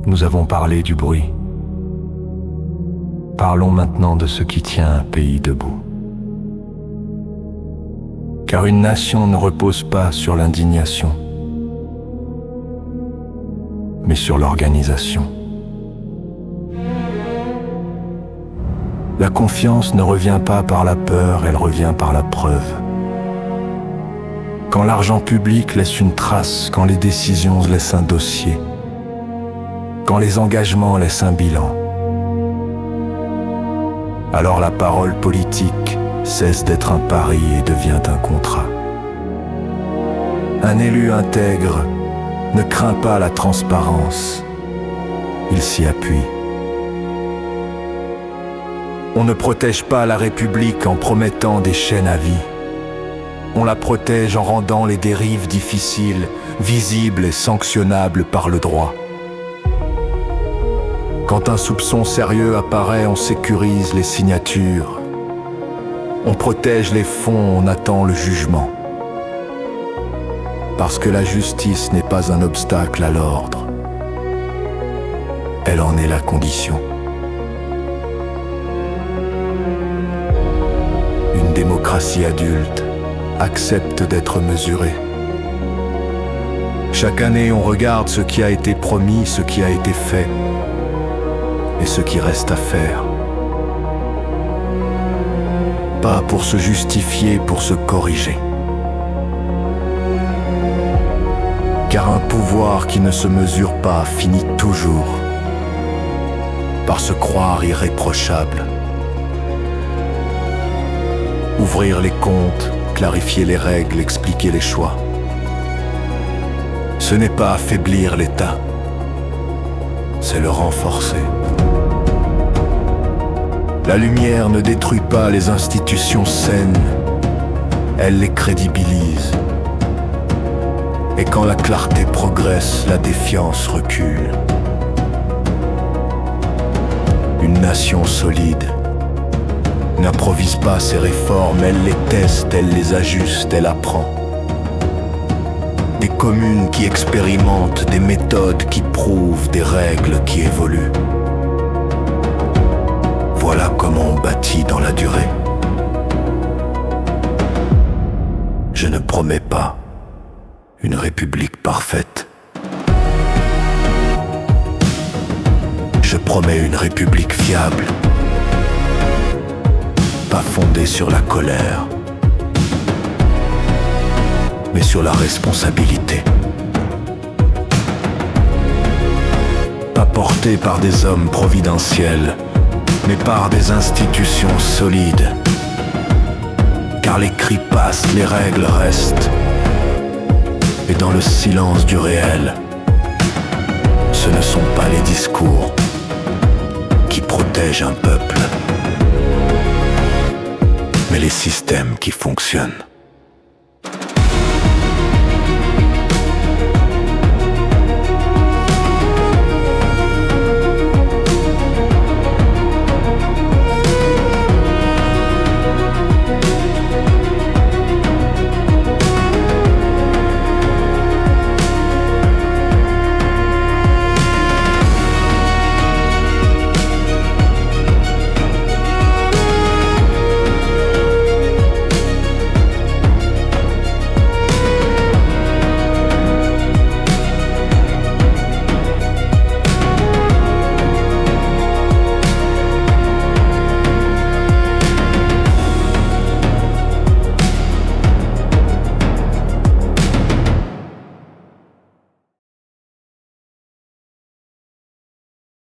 Nous avons parlé du bruit. Parlons maintenant de ce qui tient un pays debout. Car une nation ne repose pas sur l'indignation, mais sur l'organisation. La confiance ne revient pas par la peur, elle revient par la preuve. Quand l'argent public laisse une trace, quand les décisions laissent un dossier, quand les engagements laissent un bilan, alors la parole politique cesse d'être un pari et devient un contrat. Un élu intègre ne craint pas la transparence, il s'y appuie. On ne protège pas la République en promettant des chaînes à vie. On la protège en rendant les dérives difficiles, visibles et sanctionnables par le droit. Quand un soupçon sérieux apparaît, on sécurise les signatures. On protège les fonds, on attend le jugement. Parce que la justice n'est pas un obstacle à l'ordre. Elle en est la condition. Une démocratie adulte accepte d'être mesurée. Chaque année, on regarde ce qui a été promis, ce qui a été fait et ce qui reste à faire. Pas pour se justifier, pour se corriger. Car un pouvoir qui ne se mesure pas finit toujours par se croire irréprochable. Ouvrir les comptes, clarifier les règles, expliquer les choix. Ce n'est pas affaiblir l'État, c'est le renforcer. La lumière ne détruit pas les institutions saines, elle les crédibilise. Et quand la clarté progresse, la défiance recule. Une nation solide n'improvise pas ses réformes, elle les teste, elle les ajuste, elle apprend. Des communes qui expérimentent, des méthodes qui prouvent, des règles qui évoluent. Voilà comment on bâtit dans la durée. Je ne promets pas une république parfaite. Je promets une république fiable, pas fondée sur la colère, mais sur la responsabilité. Pas portée par des hommes providentiels, mais par des institutions solides. Car les cris passent, les règles restent. Et dans le silence du réel, ce ne sont pas les discours qui protègent un peuple, mais les systèmes qui fonctionnent.